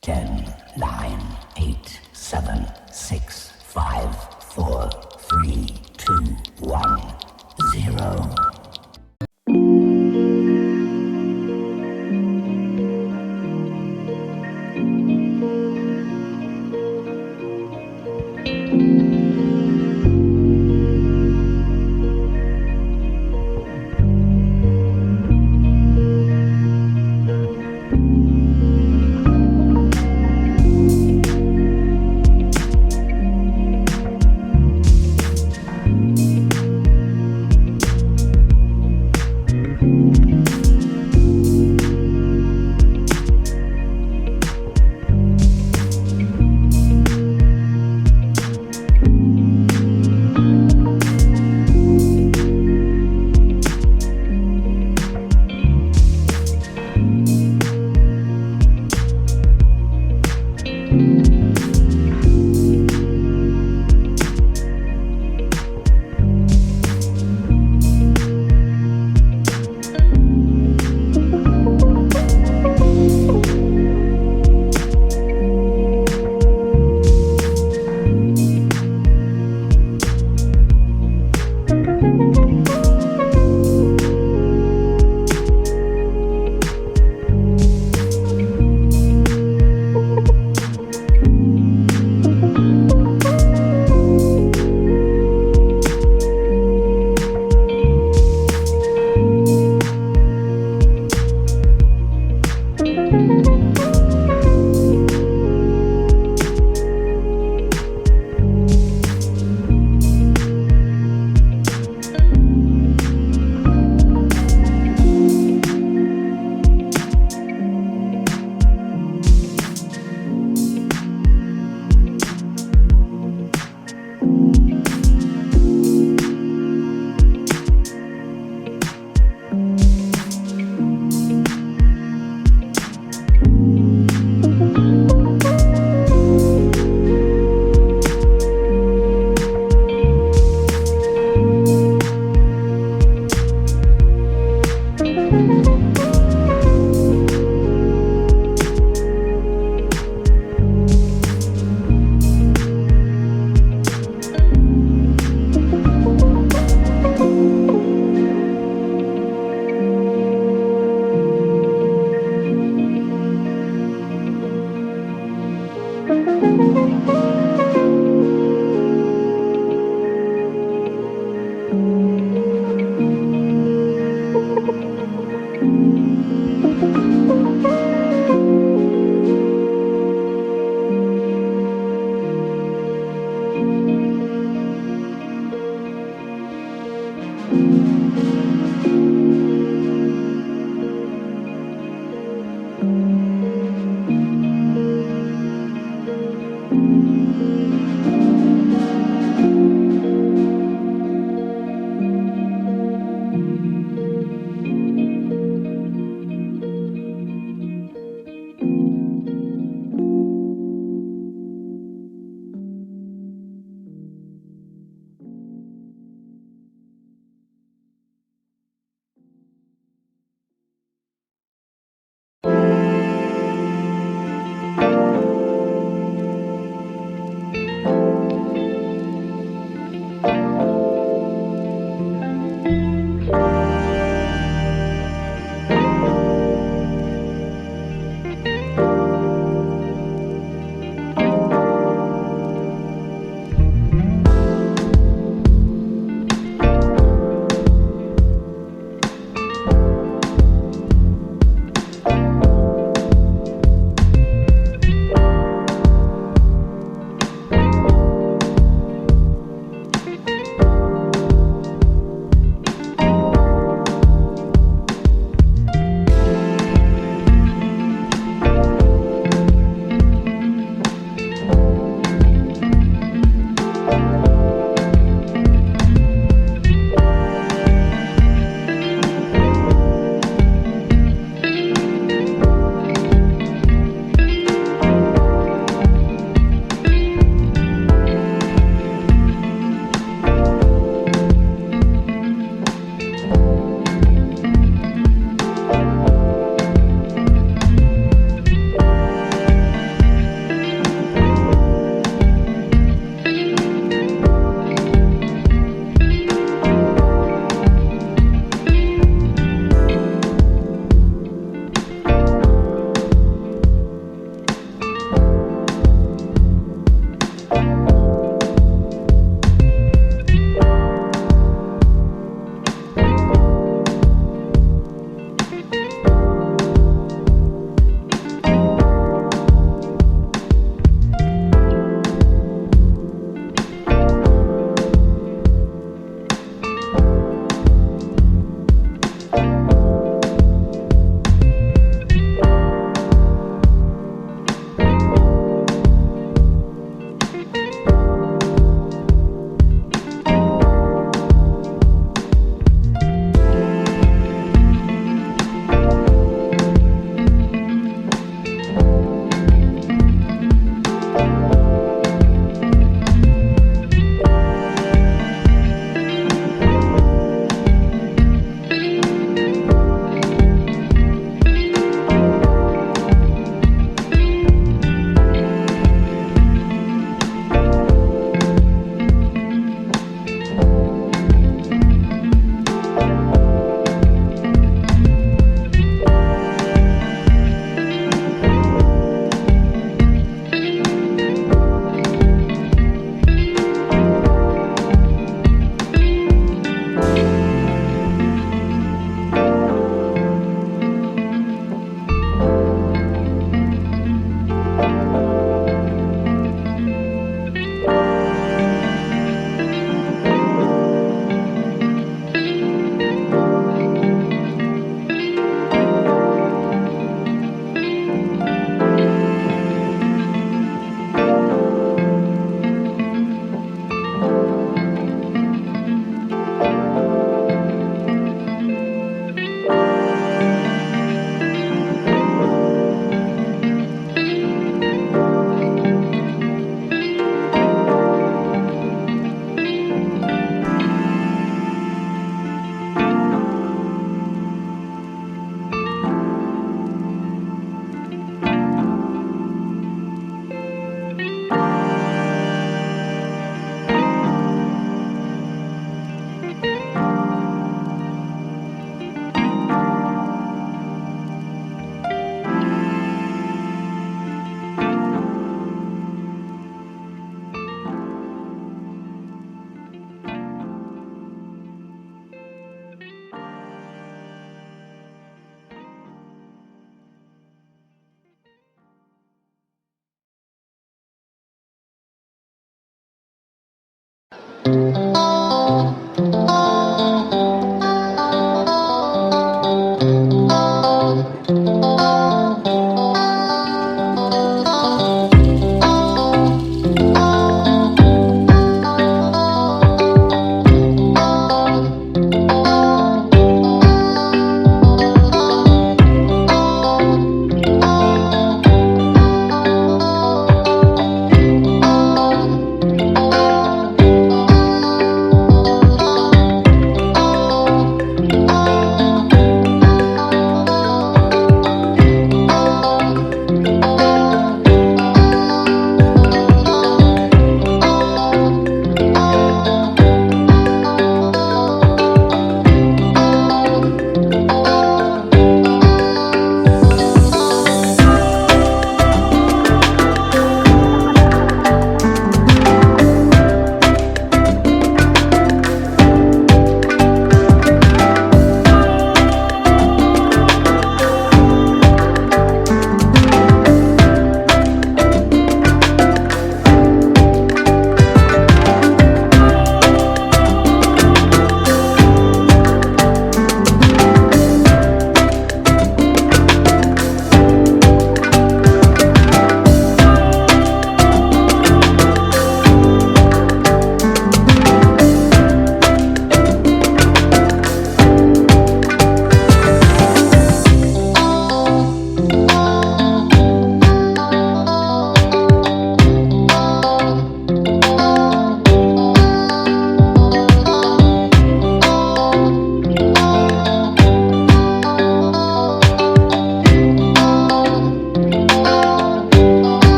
10, 9, 8, 7, 6, 5, 4, 3, 2, 1, 0.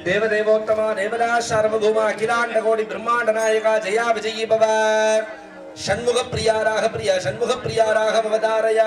देवदेवोत्तमा देवदास सार्वभौमा अखिलांड कोटि ब्रह्मांड नायका जया विजयी भव षण्मुख प्रियाराह प्रिय षण्मुख प्रियाराह भवदारय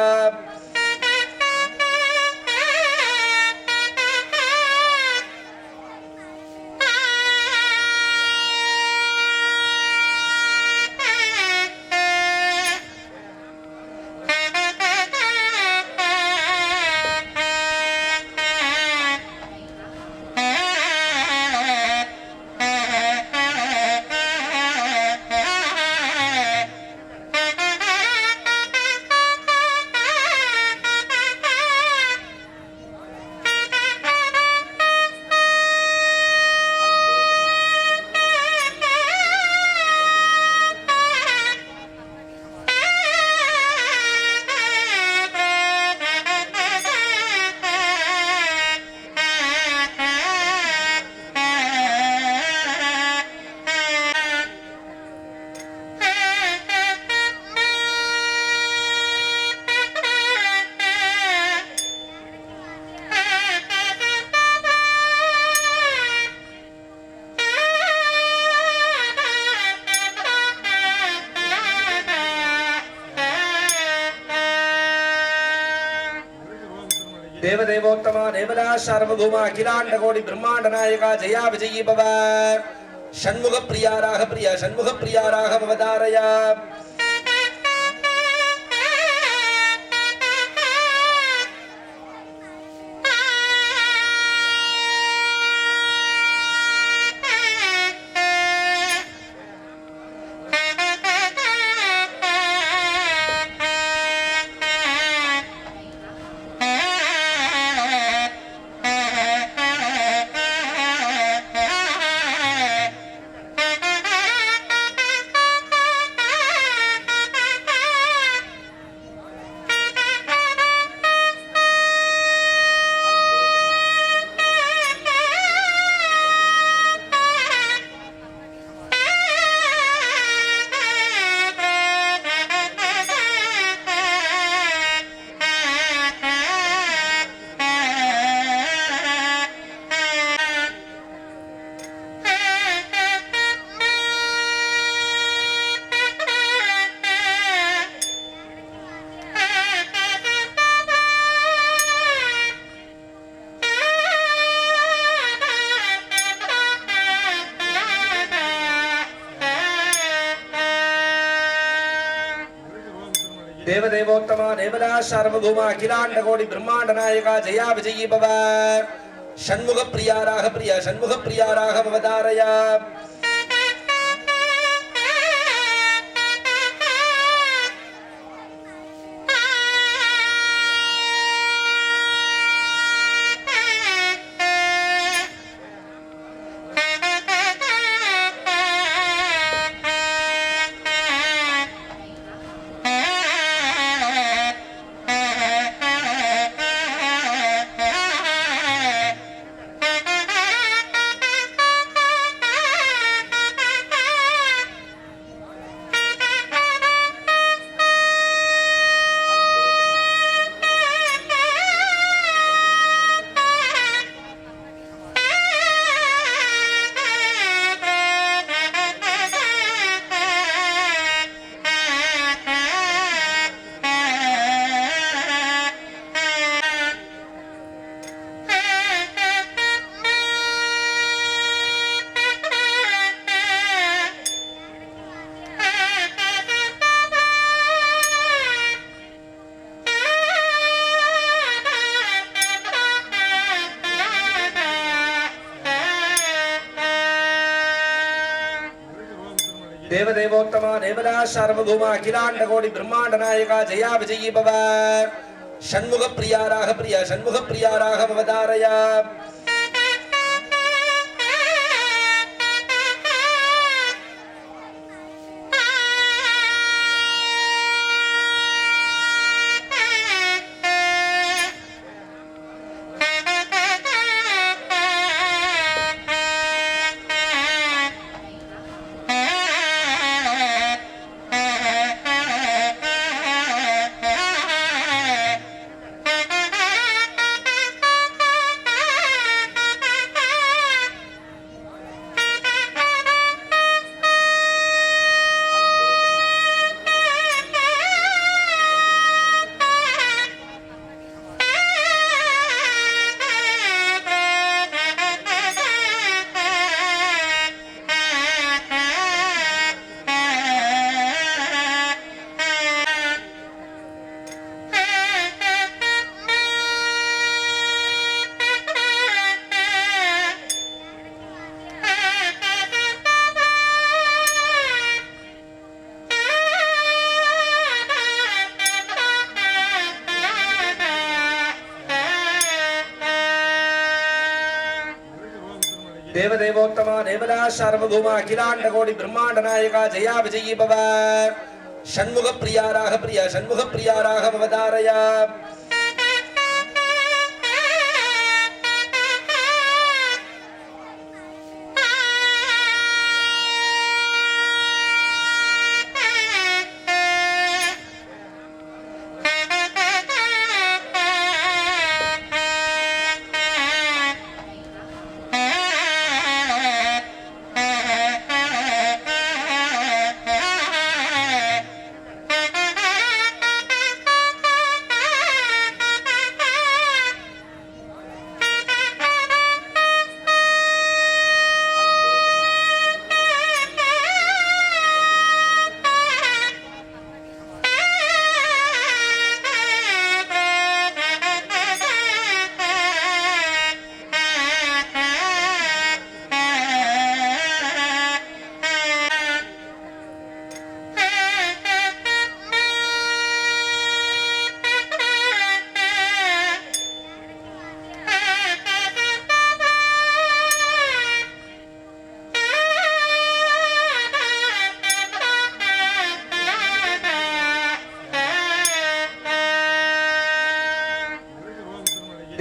देवदेवोत्तमा देवदास सार्वभौमा अखिलांड कोटि ब्रह्मांड नायका जया विजयी भव ஷண்முக பிரியாராக பிரியா ஷண்முக பிரியாராக அவதாரய देवदेवोत्तमा देवदास सार्वभौमा अखिलांड कोटि ब्रह्मांड नायका जया विजयी भव षण्मुख प्रियाराह प्रिया षण्मुख प्रियाराह अवतारय देवदेवोत्तमा देवदास सार्वभौमा अखिलांड कोटि ब्रह्मांड नायका जया विजयी भव षण्मुख प्रियाराह प्रिया षण्मुख प्रियाराह अवतारय देवदेवोत्तमा देवदास सार्वभौमा अखिलांड कोटि ब्रह्मांड नायका जया विजयी भव षण्मुख प्रियाराह प्रिया षण्मुख प्रियाराह अवतारय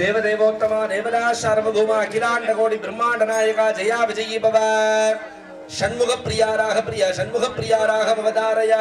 देवदेवोत्तमा देवदा सार्वभौमा अखिलांड कोटि ब्रह्मांड नायका जया विजयी भव षण्मुख प्रियाराह प्रिय षण्मुख प्रियाराह अवतारय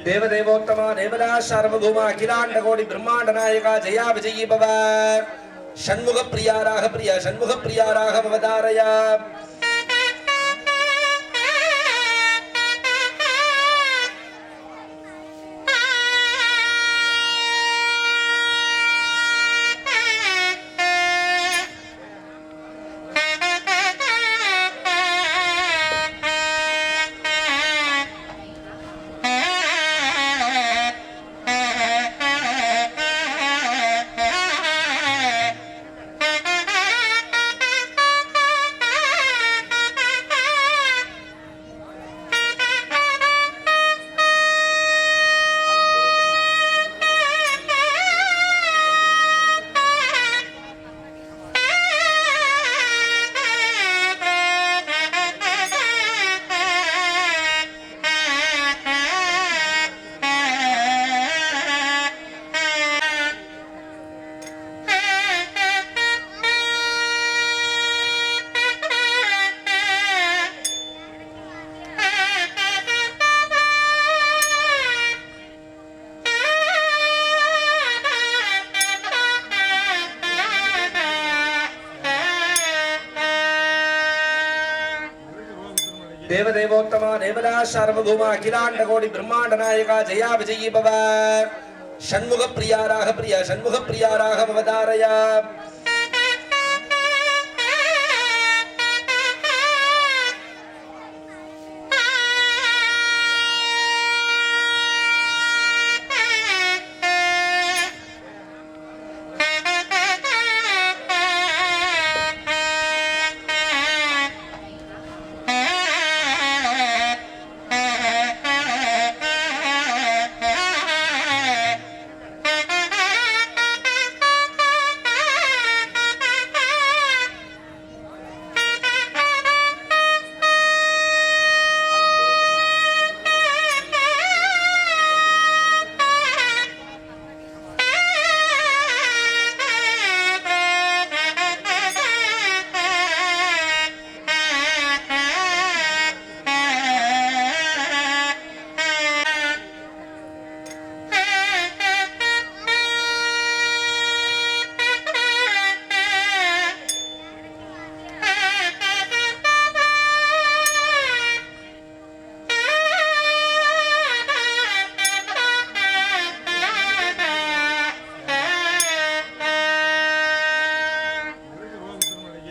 देवदेवोत्तमा देवदा सार्वभौमा अखिलांड कोटि ब्रह्मांड नायका जया विजयी भव षण्मुख प्रियाराह प्रिय षण्मुख प्रियाराह अवतारय देवदेवोत्तमा देवदा सार्वभौमा अखिलांड कोटि ब्रह्मांड नायका जया विजयी भव षण्मुख प्रियाराह प्रिय षण्मुख प्रियाराह अवतारय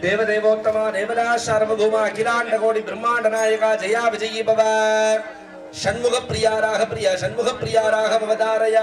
देवदेवोत्तमा देवदा सार्वभौमा अखिलांड कोटि ब्रह्मांड नायका जया विजयी भव षण्मुख प्रियाराह प्रिय षण्मुख प्रियाराह अवतारय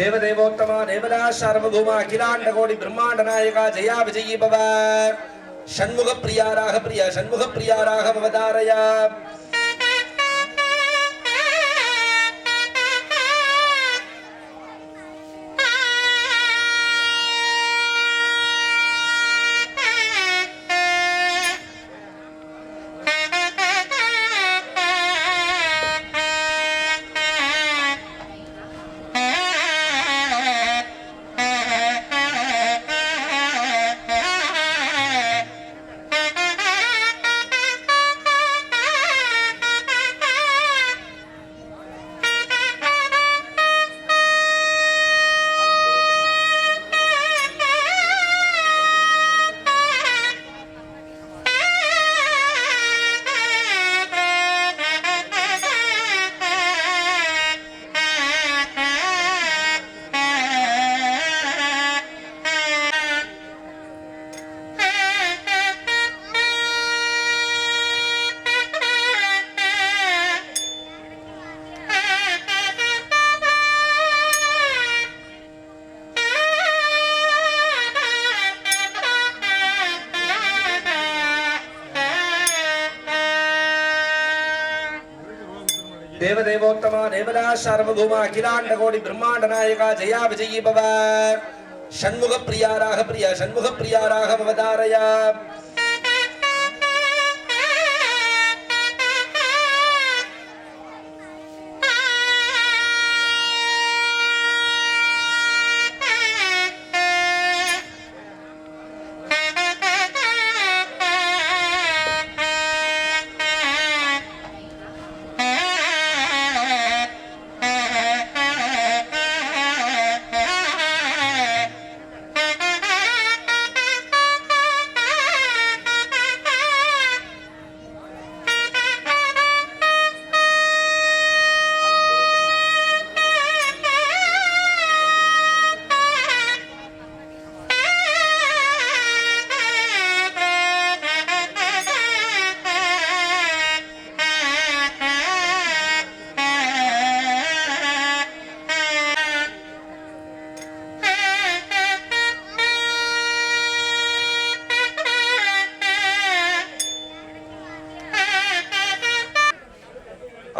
தேவதேவோத்தமா தேவதா சார்வபௌமா அகிலாண்ட கோடி பிரம்மாண்ட நாயகா ஜெயா விஜயி பவ ஷண்முக பிரியாராக பிரியா ஷண்முக பிரியாராக அவதாரயா தேவதேவோத்தமா தேவதா சார்வபௌமா அகிலாண்ட கோடி பிரம்மாண்ட நாயகா ஜெயா விஜயி பவ ஷண்முக பிரியாராக பிரியா ஷண்முக பிரியாராக அவதாரயா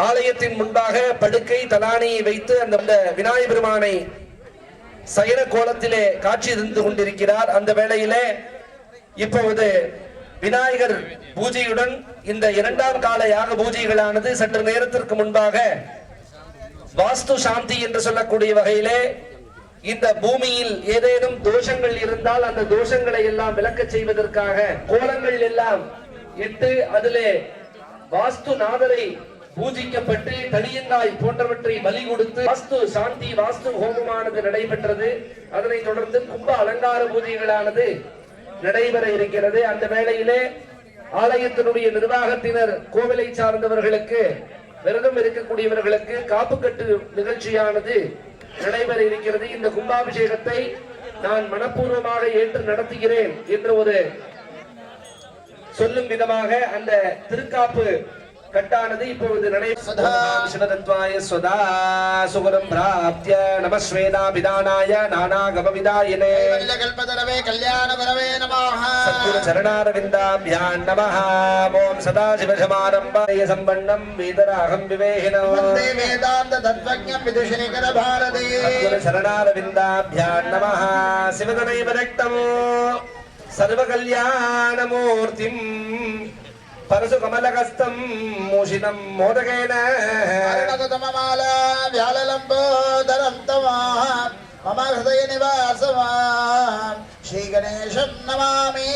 ஆலயத்தின் முன்பாக படுக்கை தலானியை வைத்து அந்த விநாயகர் பெருமானை சயன கோலத்திலே காட்சி தந்து கொண்டிருக்கிறார். அந்த வேளையிலே இப்பொழுது விநாயகர் பூஜையுடன் இந்த இரண்டாம் கால யாக பூஜைகளானது சற்று நேரத்திற்கு முன்பாக வாஸ்து சாந்தி என்று சொல்லக்கூடிய வகையிலே இந்த பூமியில் ஏதேனும் தோஷங்கள் இருந்தால் அந்த தோஷங்களை எல்லாம் விலக்க செய்வதற்காக கோலங்கள் எல்லாம் இட்டு அதிலே வாஸ்து நாதரை பூஜிக்கப்பட்டு தடியங்காய் போன்றவற்றை பலி கொடுத்து வாஸ்து சாந்தி வாஸ்து ஹோமமானது நடைபெற்றது. அதனைத் தொடர்ந்து கும்ப அலங்கார பூஜைகளானது நடைபெற இருக்கிறது. அந்த வேளையிலே ஆலயத்தினுடைய நிர்வாகத்தினர் கோவிலை சார்ந்தவர்களுக்கு விரதம் இருக்கக்கூடியவர்களுக்கு காப்பு கட்டு நிகழ்ச்சியானது நடைபெற இருக்கிறது. இந்த கும்பாபிஷேகத்தை நான் மனப்பூர்வமாக ஏற்று நடத்துகிறேன் என்று ஒரு சொல்லும் விதமாக அந்த திருக்காப்பு கட்டானது இப்பொழுது நடைபெறுகிறது. ஸ்வதா சுகுரம் பிராப்த்ய நமஸ்வேதா விதானாய நானாகம விதாயினே கல்பதரவே கல்யாணபரவே நமஹ சத்குரு சரணாரவிந்தாப்யான் நமஹ. ஓம் சதாசிவசமாரம்பாய சம்பன்னம் வேதராகம் விவேகினோ வந்தே வேதாந்த தத்வஜ்ஞம் விதுஷேகர பாரதே சத்குரு சரணாரவிந்தாப்யான் நமஹ. சிவதனைவ ரக்தமோ சர்வ கல்யாணமூர்த்திம் பரசு கமலகஸ்தம் மூஷிதம் மோதகேன அருணதமமாலா வியாலலம்போதரம் தமாம் மம ஹிருதய நிவாசமாம் ஸ்ரீ கணேசம் நமாமி.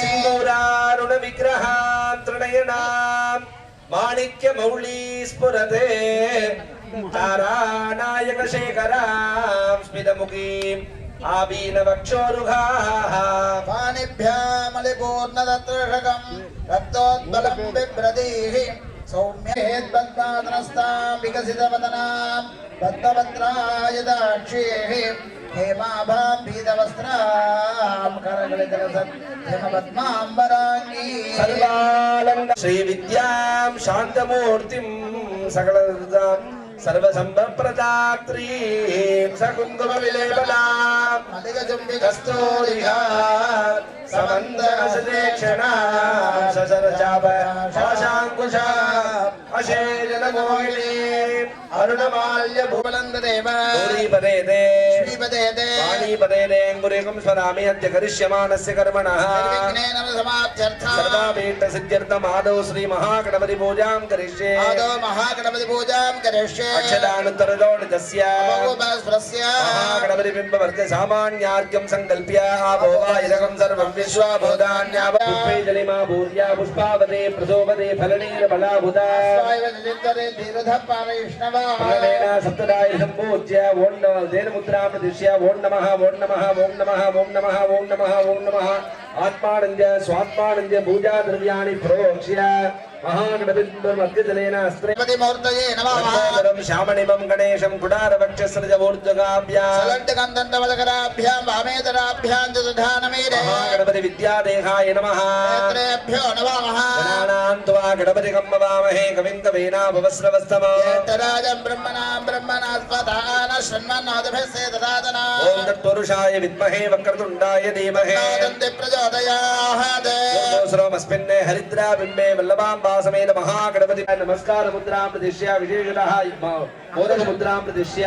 சிங்கூராருண விக்கிரஹாம் த்ரிநயனாம் மாணிக்ய மௌலி ஸ்புரதே தாராநாயக சேகராம் ஸ்மிதமுகீம் ஆபீனவக்ஷோருகாः பாணிभ्यामलिपूर्णदत्रषकम् रक्तोद्बलं बिभ्रतीः सौम्येद्बद्धादनस्तां विकसितवदनां बद्धवक्त्रायदाक्षीः हेमाभां पीतवस्त्रां करगलितरसत् हिमपद्माम्बराङ्गी सर्वालङ्कार श्रीविद्यां शान्तमूर्तिं सर्वसंभप्रदात्री सकुङ्कुमविलेपना कस्तूरिका समन्दरसदेक्षणा ससरचाप शाशाङ्कुशा अशेजनमोहिनी अरुणमाल्य भुवनन्ददेव श्रीपदेदे वाणीपदेदे अंगुरेकं स्वरामि अद्य करिष्यमाणस्य कर्मणः सर्वाभीष्टसिद्ध्यर्थम् आदौ श्री महागणपति पूजां करिष्ये अक्षदानुत्तरदोडितस्य महागणपति बिम्बवर्ग सामान्यार्घ्यं संकल्प्य आभोगायिरकं सर्वं विश्वाभूतान्यावपुष्पे जलिमा भूर्या पुष्पावते प्रसोपदे फलनीरबलाभुता फलनेन सप्तदाय सम्पूज्य ओं नमः देवमुद्रां प्रदिश्य ओं नमः ओं नमः ओं नमः ओं नमः ओं नमः ओं नमः आत्मानंद स्वात्मानंद पूजा द्रव्याणि प्रोक्ष्य महागणपतिर्मध्यजलेन अस्त्रपतिमूर्तये नमः श्यामणिमं गणेशं कुडारवक्षस्रजमूर्धगाभ्यां सलड्डगन्धन्दवदकराभ्यां वामेतराभ्यां चतुर्धानमेरे महागणपति विद्यादेहाय नमः नेत्रेभ्यो नमः गणानां त्वा गणपतिं नमामहे कविं कवीनाभवस्रवस्तमः ज्येष्ठराजं ब्रह्मणास्पदान शृण्वन्नोदभिस्से ददातना ॐ तत्पुरुषाय विद्महे वक्रतुण्डाय धीमहि तन्नो प्रचोदयात् सर्वस्मिन् हरिद्राबिम्बे वल्लभाम्बा समेत महागणपति नमस्कार मुद्रां प्रदिश्य विशेषतः मोदक मुद्रां प्रदिश्य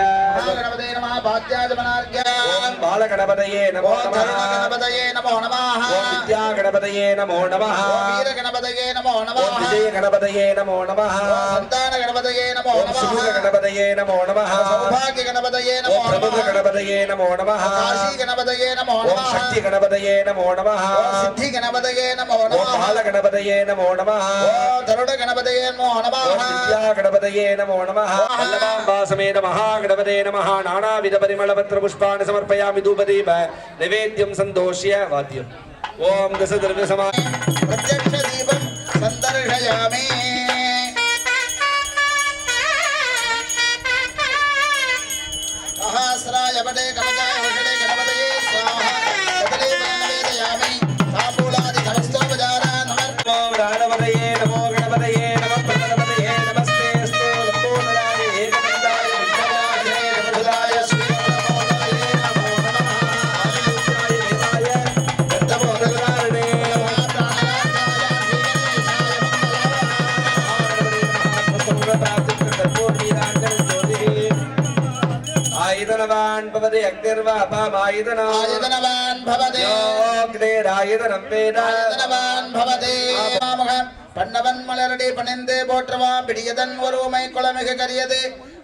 गणपते नमः भात्याजमनार्घ्य ओम बालगणपतये नमो नमः गणपतये नमो नमः ओम विद्या गणपतये नमो नमः ओम वीर गणपतये नमो नमः ओम विजय गणपतये नमो नमः ओम संतान गणपतये नमो नमः ओम सुख गणपतये नमो नमः सौभाग्य गणपतये नमो नमः ओम प्रभुग गणपतये नमो नमः काशी गणपतये नमो नमः ओम शक्ति गणपतये नमो नमः ओम सिद्धि गणपतये नमो नमः ओम बाल गणपतये नमो नमः ओम तरुण गणपतये नमो नमः ओम विद्या गणपतये नमो नमः वल्लभाम्बा समेत महागणपते नमः नानाविध परिमलपत्र पुष्पाणि समर्पयामि धूपदीप नैवेद्यं सन्तोष्य वाद्यम् ओम दशद्रव्य समा प्रत्यक्ष दीपं सन्दर्शयामि सहस्राय वटे कवचाय औषधे गणपतये स्वाहा कदली नैवेदयामि ताम्बूलादि समस्तोपचारान् समर्पयामि ओम गणपतये नमो गणपतये नमः प्रगणपतये नमस्ते अस्तु लंबोदराय एकदन्ताय विद्यावाय नमोदाय श्रीरामोदाय नमो नमः आदित्याय देवाय दत्तमोदकराणे नमः आयतनवान् भवति अग्निर्वापामायतनवान् भवति योऽग्निरायतनं वेद आयतनवान् भवति பன்னவன் மலரடி பணிந்து போற்றவா பிடியதன் ஒருமை குளமிகு கரியது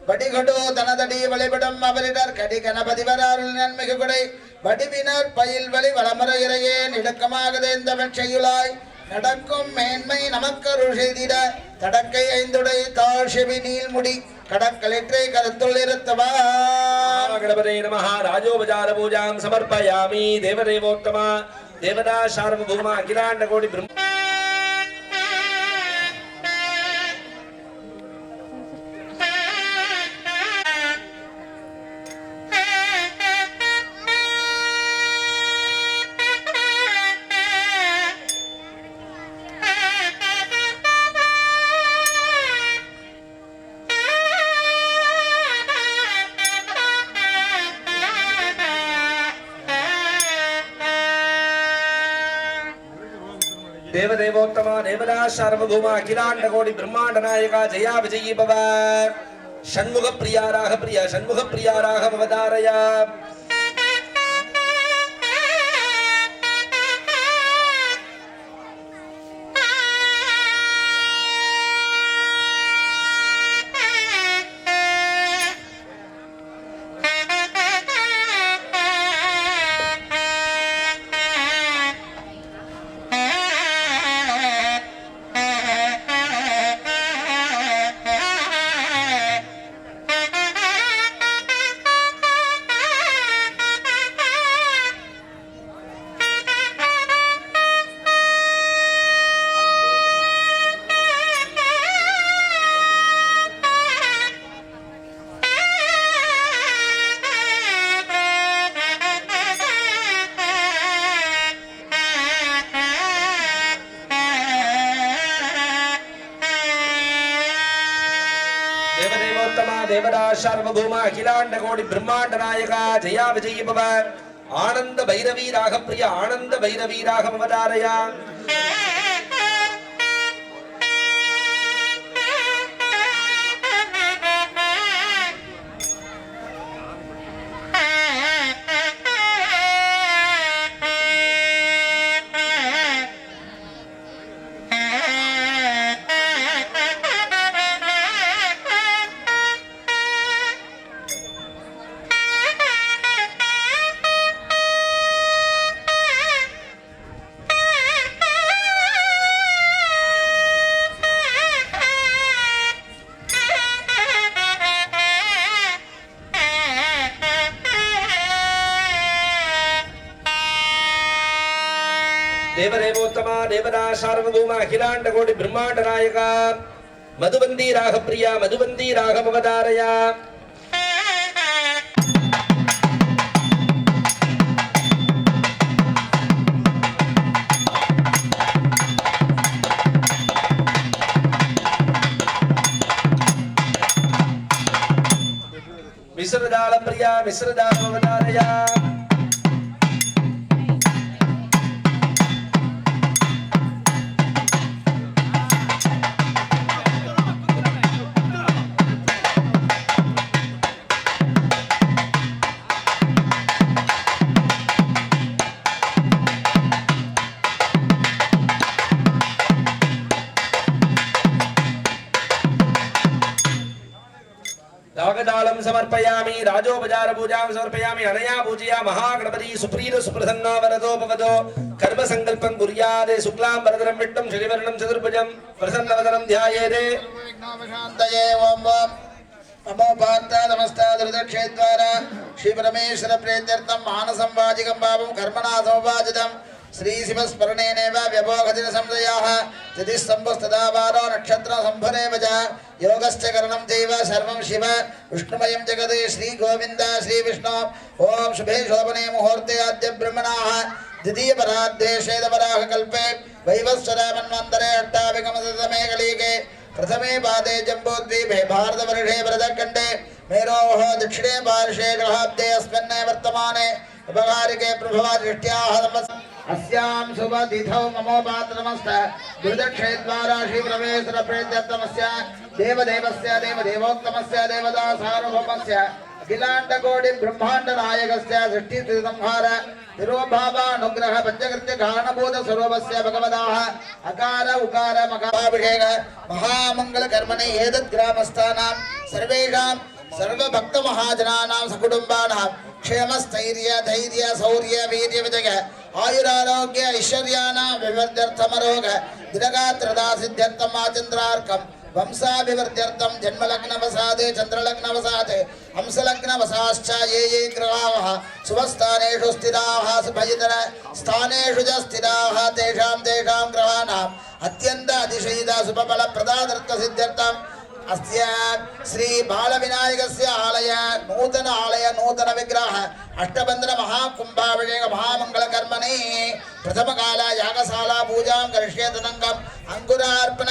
வடிகொடு தனதடி வழிபடும் அவரிடர் கடி கணபதி வராருள் நன்மிகு கொடை வடிவினர் பயில் வழி வளமுறை இறையே நிடக்கமாகதே இந்த வெற்றியுளாய் நடக்கும் மேன்மை நமக்கருள் செய்திட தடக்கை ஐந்துடை தாழ் செவி நீள்முடி கடற்கலிற்றை கருத்துள் இருத்தவா गणपते नमः राजोपचार पूजां समर्पयामि देवदेवोत्तम देवता सार्वभौम अखिलांड कोटि ब्रह्म देवदेवोत्तम देवदा सार्वभौम अखिलांड कोटि ब्रह्मांड नायका जया विजयी भव षण्मुख प्रियाराह प्रिय षण्मुख प्रियाराह भवदारय देवदास सार्वभौम अखिलांड कोटि ब्रह्मांड नायक जया विजयी भव आनंद भैरवी रागप्रिय आनंद भैरवी रागम अवतारय देवदेवोत्तम देवदास सार्वभौम अखिलांड कोटि ब्रह्मांड नायक मधुबंदी रागप्रिय मधुबंदी रागम अवतारय मिश्रदाल प्रिय मिश्रदाल अवतारय रागदालं समर्पयामि राजोपचार पूजां समर्पयामि अनया पूजया महागणपति सुप्रीत सुप्रसन्नो वरदो भवतो कर्म संकल्पं कुर्यात् शुक्लां वरदनं विष्णुं शशिवर्णं चतुर्भुजं प्रसन्नवदनं ध्यायेत् विघ्नोपशान्तये ओम नमो पार्था नमस्ता दुर्दक्षेद्वारा श्री परमेश्वर प्रीत्यर्थं मानसं वाचिकं पापं कर्मणा समवाजितं श्री शिव स्मरणेनेव व्यभोगदिन संशयाः तिथिस्तम्भस्तदा वारो नक्षत्र संभरेव च योगश्च करणं चैव सर्वं शिव विष्णुमयं जगत् श्री गोविन्द श्री विष्णु ओम शुभे शोभने मुहूर्ते अद्य ब्रह्मणाः द्वितीय परार्धे श्वेतवराह कल्पे वैवस्वत मन्वन्तरे अष्टाविंशतमे कलियुगे प्रथमे पादे जम्बूद्वीपे भारतवर्षे भरतखण्डे मेरोः दक्षिणे पार्श्वे ग्रहाब्दे अस्मिन् वर्तमाने उपकारिके प्रभवादृष्ट्याः अस्यां शुभतिथौ ममोपात्रमस्त दुर्दक्षेद्वारा श्रीप्रवेशर प्रेत्यर्थमस्य देवदेवस्य देवदेवोत्तमस्य देवदासार्वभौमस्य अखिलाण्डकोटि ब्रह्माण्ड नायकस्य सृष्टिस्थितिसंहार तिरोभावानुग्रह पंचकृत्य कारणभूत स्वरूपस्य भगवदाः अकार उकार मकाभिषेक महामंगल कर्मणे एतद्ग्रामस्थानां सर्वेषां सर्वभक्तमहाजनानां सकुटुम्बानां क्षेमस्थैर्य धैर्य शौर्य वीर्य विजय आयुरारोग्य ऐश्वर्याणां विवर्ध्यर्थमरोग दिनगात्रदा सिद्ध्यर्थम आचन्द्रार्कं वंशाभिवृद्ध्यर्थं जन्मलग्नवसादे चन्द्रलग्नवसादे हंसलग्नवसाश्च ये ग्रहाः शुभस्थानेषु स्थिताः शुभयितर स्थानेषु च स्थिताः तेषां ग्रहाणाम् अत्यन्त अतिशयित शुभफलप्रदादर्थसिद्ध्यर्थम् अस्य श्री बालविनायकस्य आलय नूतन विग्रह अष्टबंधन महाकुंभाभिषेक महामंगल कर्मणि प्रथम काल यागशाला पूजां करिष्ये तदंगम अंकुरार्पण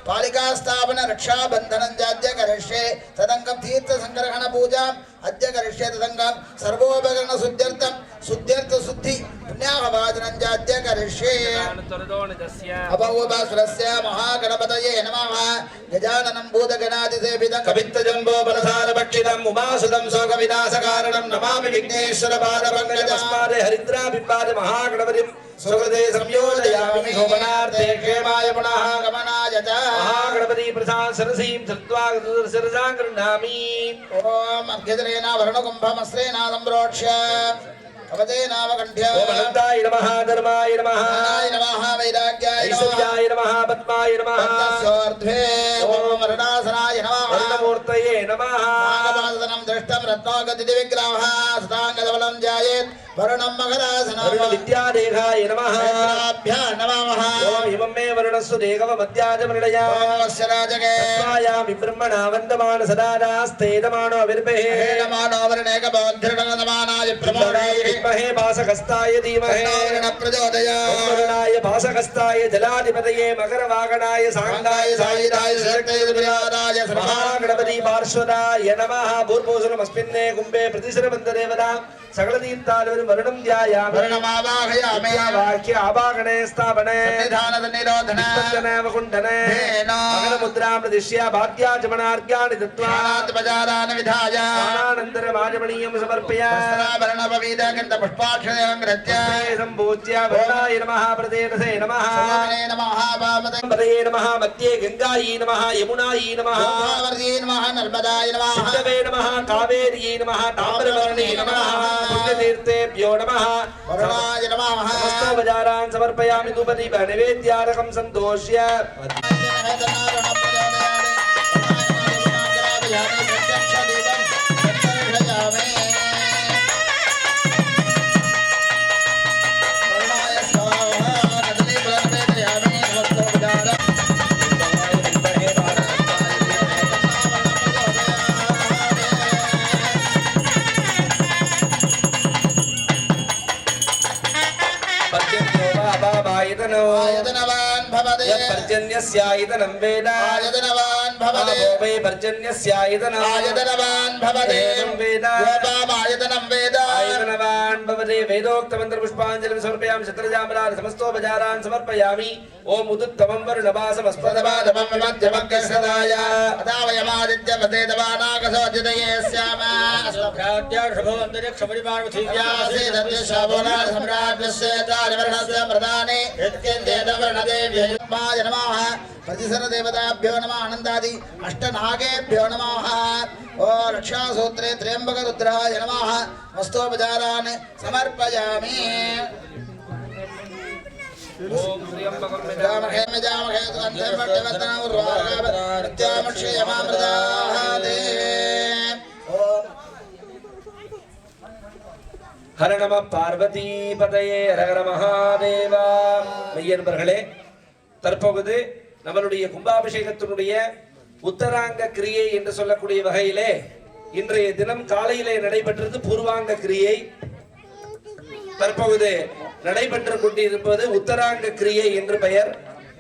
पालिका स्थापन रक्षाबंधनं अद्य करिष्ये तदंगम तीर्थ संग्रहण पूजां अद्य करिष्ये तदंगम सर्वोपकरण शुद्ध्यर्थ शुद्धि पुण्याहवाचनं अद्य करिष्ये अभवोपासुरस्य महागणपतये नमः गजाननं भूतगणाधिसेवितं कवित्तजम्बो बलसारभक्षितम् उमासुतं शोकविनाशकारणं नमामि विघ्नेश्वर पादपङ्कजस्मादे हरिद्राभिपाद महागणपतिं सुहृदे संयोजयामि शोभनार्थे क्षेमाय पुनः गमनाय च महागणपति प्रसाद सरसीं श्रुत्वा सरसां गृह्णामि ओम अर्घ्यजनेन वर्णकुम्भमस्रेण सम्प्रोक्ष्य कवचे नामकण्ठ्य ओम अनन्ताय नमः धर्माय नमः वैराग्याय नमः ऐश्वर्याय नमः पद्माय नमः पद्मस्योर्ध्वे ओम वर्णासनाय नमः वर्णमूर्तये नमः नागपादनं दृष्टं रत्नोगतिविग्रहः सदाङ्गदबलं जायेत् वर्णं मकरासनं विद्यादेहाय नमः नमः ओम इमं मे वर्णस्सु देगव मध्याज मृडया ओमस्य राजगे तस्मायामि ब्रह्मणा वन्दमान सदा दास्तेदमानो अविर्भे हेदमानो वर्णेक बौद्धरणदमानाय प्रमोदये विद्महे भासकस्ताय धीमहि प्रचोदयात् वर्णाय भासकस्ताय जला கணாதிபதயே மகர வாகனாய சாங்காய சாயிதாய சக்தேந்திரியாதாய மகாகணபதி பார்ஸ்வதாய நமः பூர்வோசுரம் அஸ்மின்னே கும்பே பிரதிசரபந்த தேவதா சகலதீர்த்தாலும் வருணம் தியாயாமி வருணமாவாஹயாமி வாக்கிய ஆபாகணே ஸ்தாபனே சன்னிதானத நிரோதன வகுண்டனே மகர முத்ராம் பிரதிஷ்ய பாத்யா ஜமனார்க்யானி தத்வா பஜாரான விதாய ஆனந்தர மாஜமணியம் சமர்ப்பய வஸ்த்ராபரண பவீத கந்த புஷ்பாக்ஷயம் கிரத்ய சம்பூஜ்ய வரணாய நமः பிரதேனசே நமः சோமனே நமः பாமதே பதயே நமः மத்யே கங்காயை நமः யமுனாயை நமः கோதாவர்யே நமः நர்மதாய நமः சிந்தவே நமः காவேரியை நமः தாமிரபரணி நமः புண்ணியதீர்த்தேभ्यो நமः வருணாய நமः समस्तोपचारान् समर्पयामि धूपदीप नैवेद्यार्घं सन्तोष्य आयतनवान् भवते पर्जन्यस्यायतनं वेद आयतनवान् भवते वै पर्जन्यस्यायतनं आयतनवान् भवते वेद आयतनं वेद आयतनवान् भवते वेदोक्तमन्त्रपुष्पाञ्जलिं समर्पयामि शत्रजामरान् समस्तोपचारान् समर्पयामि ओम उदुत्तमं वरुणवासमस्पदवादमं मध्यमग्रसदाय अदावयमादित्यपते दवानाकसोदितये स्याम अस्मभ्राद्या शुभोऽन्तरिक्षपरिपार्वतीव्यासे दद्यशाबोला सम्राट्स्य तारिवर्णस्य प्रदाने यत्केन्द्रेदवर्णदेव्यै नमः प्रतिसर देवताभ्यो नमः आनन्दादि अष्टनागेभ्यो नमः ओ रक्षासूत्रे त्र्यम्बकरुद्राय नमः वस्तोपचारान् समर्पयामि ओम त्र्यम्बकं जामहे जामहे अन्धपट्टवतना उर्वागावत्यामक्षयमामृतादे हर नमः பார்வதி பதயே ஹர மகாதேவா. மெய்யன்பர்களே, தற்போது நம்மளுடைய கும்பாபிஷேகத்தினுடைய உத்தராங்க கிரியை என்று சொல்லக்கூடிய வகையிலே இன்றைய தினம் காலையிலே நடைபெற்றது பூர்வாங்க கிரியை. தற்போது நடைபெற்று கொண்டிருப்பது உத்தராங்க கிரியை என்று பெயர்.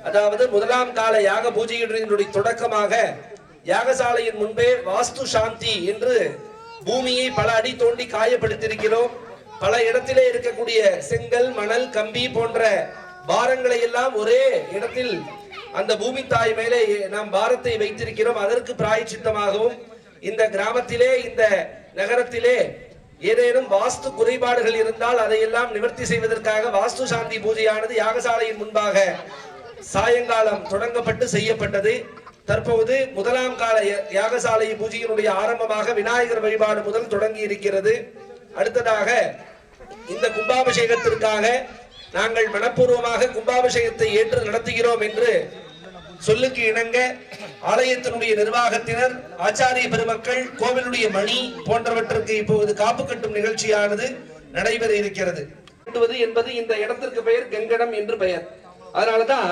அதாவது முதலாம் கால யாக பூஜையினுடைய தொடக்கமாக யாகசாலையின் முன்பே வாஸ்து சாந்தி என்று பூமியை பல அடி தோண்டி காயப்படுத்தியிருக்கிறோம். பல இடத்திலே இருக்கக்கூடிய செங்கல், மணல், கம்பி போன்ற பாரங்களை எல்லாம் ஒரே இடத்தில் அந்த பூமி தாய் மேலே நாம் பாரத்தை வைத்திருக்கிறோம். அதற்கு பிராயச்சித்தமாகவும் இந்த கிராமத்திலே, இந்த நகரத்திலே ஏதேனும் வாஸ்து குறைபாடுகள் இருந்தால் அதையெல்லாம் நிவர்த்தி செய்வதற்காக வாஸ்து சாந்தி பூஜையானது யாகசாலையின் முன்பாக சாயங்காலம் தொடங்கப்பட்டு செய்யப்பட்டது. தற்போது முதலாம் கால யாகசாலை பூஜையினுடைய ஆரம்பமாக விநாயகர் வழிபாடு முதல் தொடங்கி இருக்கிறது. அடுத்ததாக இந்த கும்பாபிஷேகத்திற்காக நாங்கள் மனப்பூர்வமாக கும்பாபிஷேகத்தை ஏற்று நடத்துகிறோம் என்று சொல்லுக்கு இணங்க ஆலயத்தினுடைய நிர்வாகத்தினர், ஆச்சாரிய பெருமக்கள், கோவிலுடைய மணி போன்றவற்றிற்கு இப்போது காப்பு கட்டும் நிகழ்ச்சியானது நடைபெற இருக்கிறது. கட்டுவது என்பது இந்த இடத்திற்கு பெயர் கங்கணம் என்று பெயர். அதனாலதான்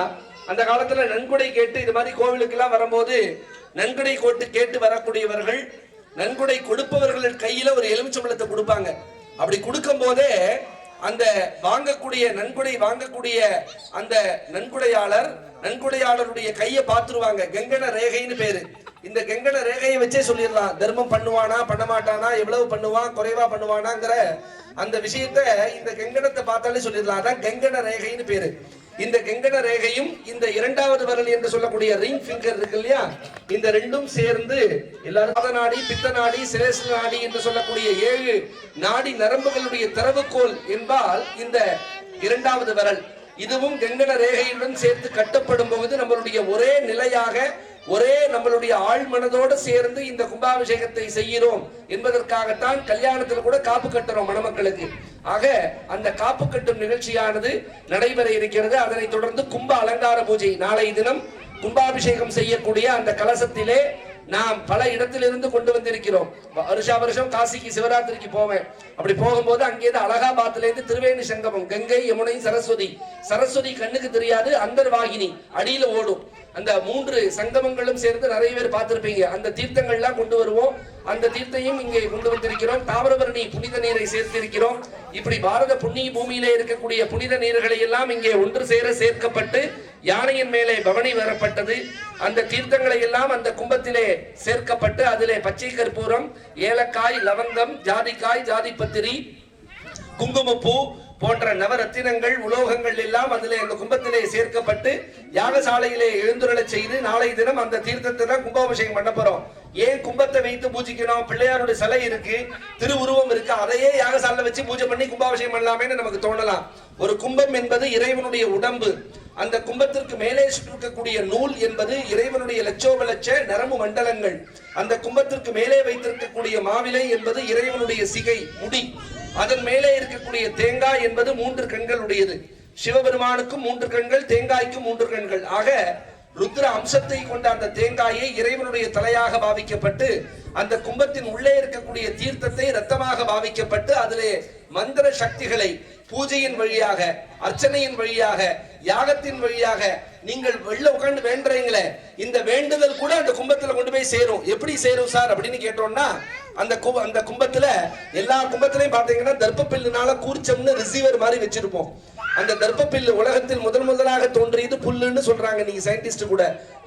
அந்த காலத்துல நன்கொடை கேட்டு இது மாதிரி கோவிலுக்கு எல்லாம் வரும்போது நன்கொடை கேட்டு வரக்கூடியவர்கள் நன்கொடை கொடுப்பவர்கள் கையில ஒரு எலுமிச்சம்பழத்தை கொடுப்பாங்க. அப்படி கொடுக்கும் போதே அந்த வாங்கக்கூடிய நன்கொடை வாங்கக்கூடிய அந்த நன்கொடையாளருடைய கையை பார்த்துருவாங்க. கங்கண ரேகைன்னு பேரு. இந்த கங்கண ரேகையை வச்சே சொல்லிடலாம் தர்மம் பண்ணுவானா பண்ண மாட்டானா, எவ்வளவு பண்ணுவான், குறைவா பண்ணுவானாங்கிற அந்த விஷயத்த இந்த கங்கணத்தை பார்த்தாலே சொல்லிடலாம். அதான் கங்கண ரேகைன்னு பேரு. இந்த கங்கண ரேகையும் இந்த இரண்டாவது விரல் என்று சொல்லக்கூடிய ரிங் ஃபிங்கர் இருக்கு இல்லையா, இந்த ரெண்டும் சேர்ந்து எல்லாரும் நாடி, பித்த நாடி, சிரேச நாடி என்று சொல்லக்கூடிய 7 நாடி நரம்புகளுடைய திறவுகோல் என்பால் இந்த இரண்டாவது விரல். இதுவும் கங்கண ரேகையுடன் சேர்த்து கட்டப்படும் போது நம்மளுடைய ஒரே நிலையாக ஒரே நம்மளுடைய ஆழ் மனதோடு சேர்ந்து இந்த கும்பாபிஷேகத்தை செய்கிறோம் என்பதற்காகத்தான் கல்யாணத்தில் கூட காப்பு கட்டுறோம் மணமக்களுக்கு. ஆக அந்த காப்பு கட்டும் நிகழ்ச்சியானது நடைபெற இருக்கிறது. அதனைத் தொடர்ந்து கும்ப அலங்கார பூஜை நாளை தினம் கும்பாபிஷேகம் செய்யக்கூடிய அந்த கலசத்திலே நாம் பல இடத்திலிருந்து கொண்டு வந்திருக்கிறோம். வருஷம் காசிக்கு சிவராத்திரிக்கு போவேன். அப்படி போகும்போது அங்கேருந்து அலகாபாத்ல இருந்து திருவேணி சங்கமம், கங்கை, யமுனை, சரஸ்வதி கண்ணுக்கு தெரியாது, அந்தர்வாகினி அடியில ஓடும். அந்த 3 சங்கமங்களும் சேர்ந்து நிறைய பேர் பார்த்திருப்பீங்க. அந்த தீர்த்தங்கள்லாம் கொண்டு வருவோம். அந்த தீர்த்தையும் இங்கே கொண்டு வந்திருக்கிறோம். தாமிரபரணி புனித நீரை சேர்த்திருக்கிறோம். இப்படி பாரத புண்ணிய பூமியிலே இருக்கக்கூடிய புனித நீர்களை எல்லாம் இங்கே ஒன்று சேர சேர்க்கப்பட்டு யானையின் மேலே பவனி வரப்பட்டது. அந்த தீர்த்தங்களை எல்லாம் அந்த கும்பத்திலே சேர்க்கப்பட்டு அதிலே பச்சை கற்பூரம், ஏலக்காய், லவங்கம், ஜாதிக்காய், ஜாதிப்பத்திரி, குங்குமப்பூ போன்ற நவரத்தினங்கள், உலோகங்கள் எல்லாம் அதிலே அந்த கும்பத்திலே சேர்க்கப்பட்டு யாகசாலையிலே எழுந்துருளச் செய்து நாளை தினம் அந்த தீர்த்தத்தை தான் கும்பாபிஷேகம் பண்ண போறோம். ஏன் கும்பத்தை வைத்து பூஜிக்கணும்? பிள்ளையாருடைய சிலை இருக்கு, திருவுருவம் இருக்கு, அதையே யாகசாலையில வச்சு பூஜை பண்ணி கும்பாபிஷேகம் பண்ணலாமேன்னு நமக்கு தோணலாம். ஒரு கும்பம் என்பது இறைவனுடைய உடம்பு. அந்த கும்பத்திற்கு மேலே சுற்றக்கூடிய நூல் என்பது இறைவனுடைய லட்சோப லட்ச நரம்பு மண்டலங்கள். அந்த கும்பத்திற்கு மேலே வைத்திருக்கக்கூடிய மாவிலை என்பது இறைவனுடைய சிகை, முடி. அதன் மேலே இருக்கக்கூடிய தேங்காய் என்பது 3 கண்கள் உடையது. சிவபெருமானுக்கும் 3 கண்கள், தேங்காய்க்கும் 3 கண்கள். ஆக ருத்ர அம்சத்தை கொண்ட அந்த தேங்காயை இறைவனுடைய தலையாக பாவிக்கப்பட்டு அந்த கும்பத்தின் உள்ளே இருக்கக்கூடிய தீர்த்தத்தை ரத்தமாக பாவிக்கப்பட்டு அதிலே மந்திர சக்திகளை பூஜையின் வழியாக, அர்ச்சனையின் வழியாக, யாகத்தின் வழியாக நீங்கள் வெளில உட்கார்ந்து வேண்டுறீங்களே, இந்த வேண்டுதல் கூட அந்த கும்பத்துல கொண்டு போய் சேரும். எப்படி சேரும் சார் அப்படின்னு கேட்டோம்னா, அந்த கும்பத்துல எல்லா கும்பத்திலையும் பாத்தீங்கன்னா தர்ப்பப்பில்லுனால கூர்ச்சம்னு ரிசீவர் மாதிரி வச்சிருப்போம். அந்த தர்ப்பப்பில்லு உலகத்தில் முதலாக தோன்றியது புல்லுன்னு சொல்றாங்க. நீங்க சயின்டிஸ்ட் கூட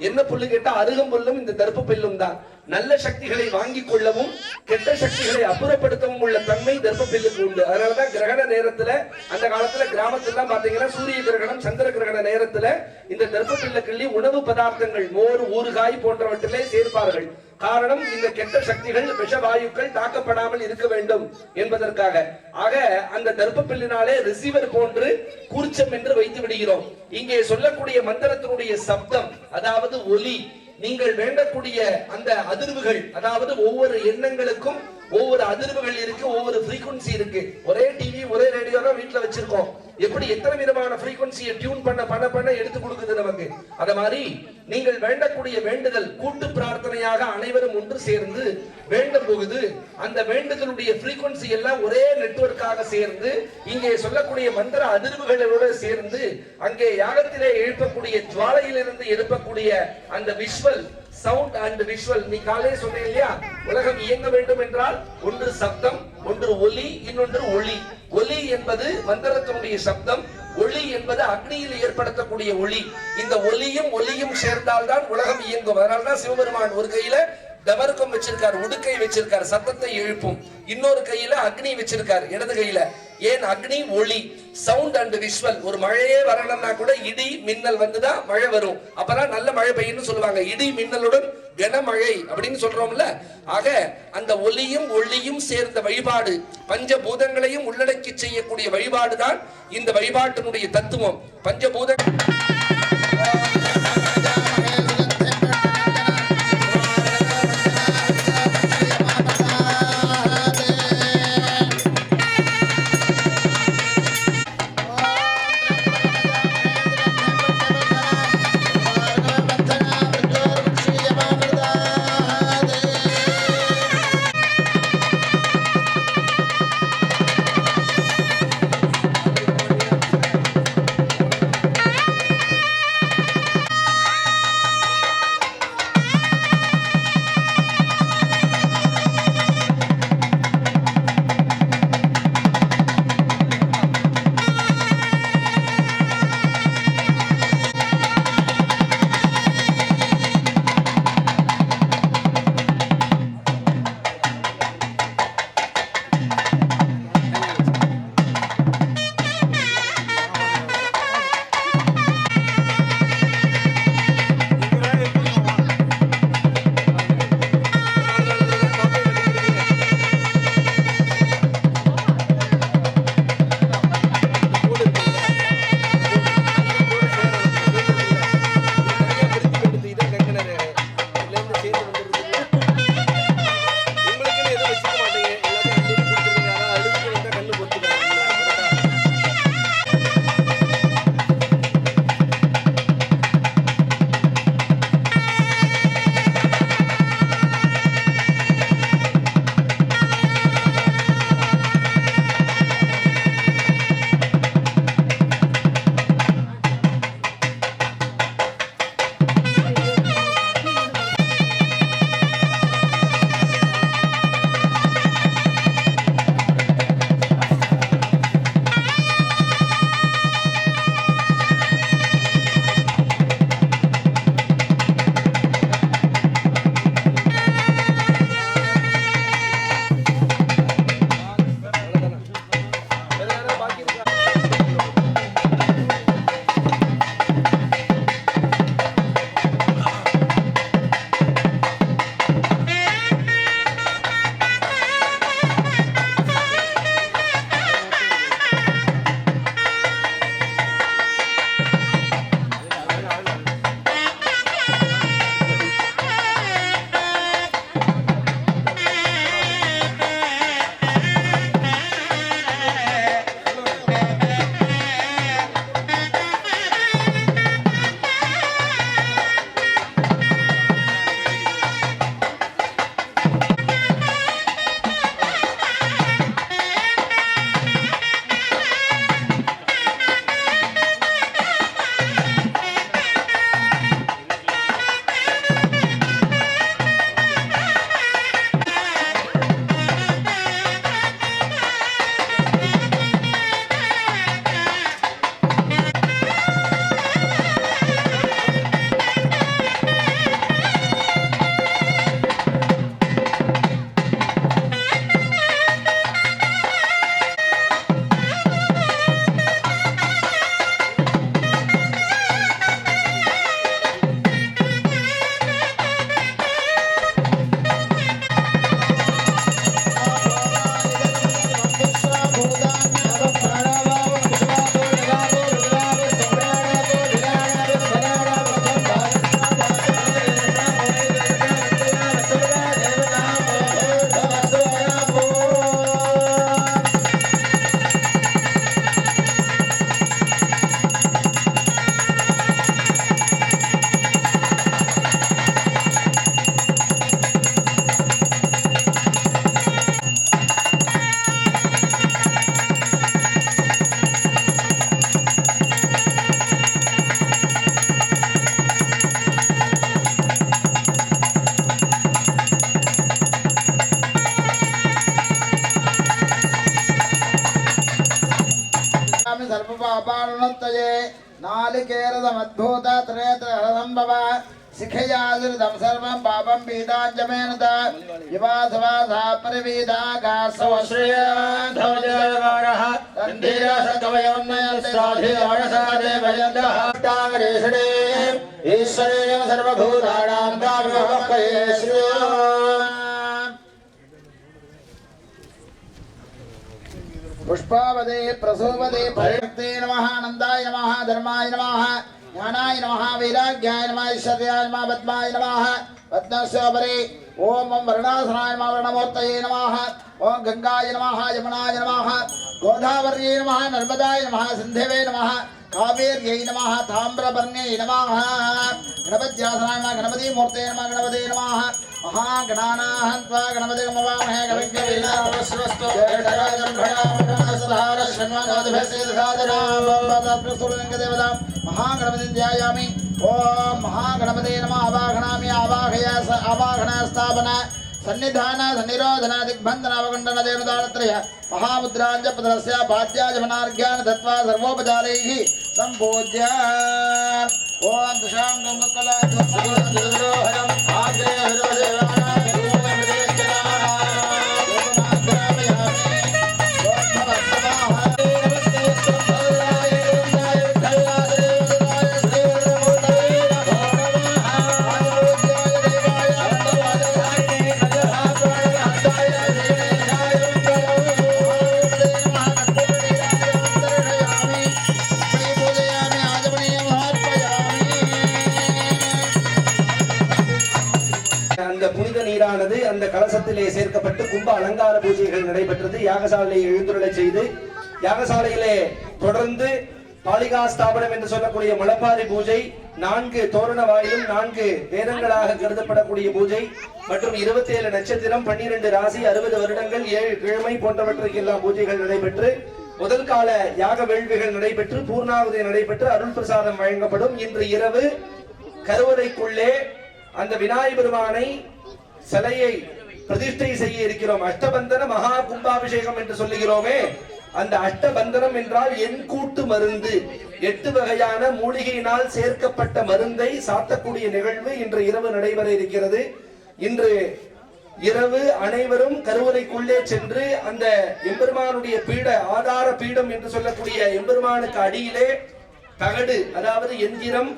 என்ன புல்லு கேட்டா அருகம்புல்லும் இந்த தர்ப்பப்பில்லும் தான். நல்ல சக்திகளை வாங்கிக் கொள்ளவும் கெட்ட சக்திகளை அப்புறப்படுத்தவும் உள்ள தன்மை தர்ப்பப்பில்லுக்கு உண்டு. அதனாலதான் கிரகண நேரத்துல அந்த காலத்துல கிராமத்துல பாத்தீங்கன்னா சூரிய கிரகணம், சந்திர கிரகண நேரத்துல இந்த தர்ப்பப்பில்ல கிள்ளி உணவு பதார்த்தங்கள், மோர், ஊறுகாய் போன்றவற்றிலே சேர்ப்பார்கள். காரணம், இந்த கெட்ட சக்திகள், விஷவாயுக்கள் தாக்கப்படாமல் இருக்க வேண்டும் என்பதற்காக. ஆக அந்த தர்ப்பப்பில்லினாலே ரிசீவர் போன்று கூர்ச்சம் என்று வைத்து விடுகிறோம். இங்கே சொல்லக்கூடிய மந்திரத்தினுடைய சப்தம், அதாவது ஒலி, நீங்கள் வேண்டக்கூடிய அந்த அதிர்வுகள், அதாவது ஒவ்வொரு எண்ணங்களுக்கும் ஒவ்வொரு அதிர்வுகள் இருக்கு, ஒவ்வொரு ஃப்ரீக்வன்சி இருக்கு. ஒரே டிவி, ஒரே ரேடியோ தான் வீட்டுல வச்சிருக்கோம். எப்படி எத்தனை விதமான ஃப்ரீக்வன்சியை டியூன் பண்ண எடுத்து கொடுக்குது நமக்கு. அத மாதிரி நீங்கள் வேண்டக்கூடிய வேண்டுதல் கூட்டு பிரார்த்தனையாக அனைவரும் ஒன்று சேர்ந்து வேண்டும் போகுது. அந்த வேண்டுதலுடைய ஃப்ரீக்வன்சி எல்லாம் ஒரே நெட்வொர்க்காக சேர்ந்து இங்கே சொல்லக்கூடிய மந்திர அதிர்வுகளோடு சேர்ந்து அங்கே யாகத்திலே எழுப்பக்கூடிய ஜுவாலையிலிருந்து எழுப்பக்கூடிய அந்த விஷுவல் சவுண்ட் அண்ட் விஷுவல். நீ காலையே சொன்னேன் இல்லையா, உலகம் இயங்க வேண்டும் என்றால் ஒன்று சப்தம், ஒன்று ஒலி, இன்னொன்று ஒளி. ஒலி என்பது மந்திரத்தினுடைய சப்தம், ஒளி என்பது அக்னியில் ஏற்படுத்தக்கூடிய ஒளி. இந்த ஒலியும் சேர்ந்தால்தான் உலகம் இயங்கும். அதனால்தான் சிவபெருமான் ஒரு கையில டபர்க்கம் வச்சிருக்கார், உடுக்கை வச்சிருக்கார், சத்தத்தை எழுப்பும். இன்னொரு கையில அக்னி வச்சிருக்கார், இடது கையில. ஏன் அக்னி, ஒளி, சவுண்ட் அண்ட் விஷுவல். ஒரு மழையே வரணும்னா கூட இடி மின்னல் வந்துதான் மழை வரும். அப்பதான் நல்ல மழை பெய்யும்னு சொல்லுவாங்க. இடி மின்னலுடன் கனமழை அப்படின்னு சொல்றோம்ல. ஆக அந்த ஒலியும் ஒளியும் சேர்ந்த வழிபாடு, பஞ்சபூதங்களையும் உள்ளடக்கி செய்யக்கூடிய வழிபாடு தான் இந்த வழிபாட்டினுடைய தத்துவம். பஞ்சபூத पापानुत्तये नालिकेरदमद्भूत त्रेत्रहरसम्भव शिखयादृतं सर्वं पापं पीडाञ्जमेनुत युवासवासा परिवीदागासवश्रेयाधवजयवारः तन्धीरसकवयोन्नयस्राधिवारसादेवयन्दः ईश्वरेण सर्वभूतानां काव्यवक्कये पुष्पावदे प्रसूवदे परिणक्ते नमः आनन्दाय नमः धर्माय नमः ज्ञानाय नमः वैराग्याय नमः ऐश्वर्याय नमः पद्माय नमः पद्मस्योपरि ओम वर्णासनाय नमः वर्णमूर्तये नमः ओम गंगाय नमः यमुनाय नमः गोदावर्यै नमः नर्मदाय नमः सिन्धवे नमः कावेर्यै नमः ताम्रपर्ण्यै नमः गणपत्यासनाय नमः गणपति मूर्ते नमः गणपते नमः महागणानाहन्त्वा गणपतिं नमामहे गणपतिर्विनामस्वस्तो जयशङ्करगणपतिर्भस्यसादरां महागणपतिं ध्यायामि ओम महागणपते नमः आवाहनामि आवाहना स्थापन सन्निधान सन्निरोधन दिग्बंधन अवगंडन देवदानत्रय महामुद्रांच पदस्य पाद्याजमनार्घ्यान् दत्वा सर्वोपचारैः संपूज्य ओम दशांगं कलाद्वसरोहरं நீரானது அந்த கலசத்திலே சேர்க்கப்பட்டு கும்ப அலங்கார பூஜைகள் நடைபெற்றது. யாகசாலையை எழுந்துருளச் செய்து யாகசாலையிலே தொடர்ந்து பாலிகா ஸ்தாபனம் என்று சொல்லக்கூடிய முளப்பாரி பூஜை, 4 தோரண வாயிலும் 4 வேதங்களாக கருதப்படக்கூடிய பூஜை மற்றும் 27 நட்சத்திரம், 12 ராசி, 60 வருடங்கள், 7 கிழமை போன்றவற்றுக்கெல்லாம் பூஜைகள் நடைபெற்று முதல் கால யாக வேள்விகள் நடைபெற்று பூர்ணாவதி நடைபெற்று அருள் பிரசாதம் வழங்கப்படும். இன்று இரவு கருவறைக்குள்ளே அந்த விநாயகர் பெருமானை சிலையை பிரதிஷ்டை செய்ய இருக்கிறோம். அஷ்டபந்தன மகா கும்பாபிஷேகம் என்று சொல்லுகிறோமே, அந்த அஷ்டபந்தனம் என்றால் என் கூட்டு மருந்து, 8 வகையான மூலிகையினால் சேர்க்கப்பட்ட மருந்தை சாத்தக்கூடிய நிகழ்வு இன்று இரவு நடைபெற இருக்கிறது. இன்று இரவு அனைவரும் கருவறைக்குள்ளே சென்று அந்த எம்பெருமானுடைய பீட ஆதார பீடம் என்று சொல்லக்கூடிய எம்பெருமானுக்கு அடியிலே தகடு, அதாவது எந்திரம்,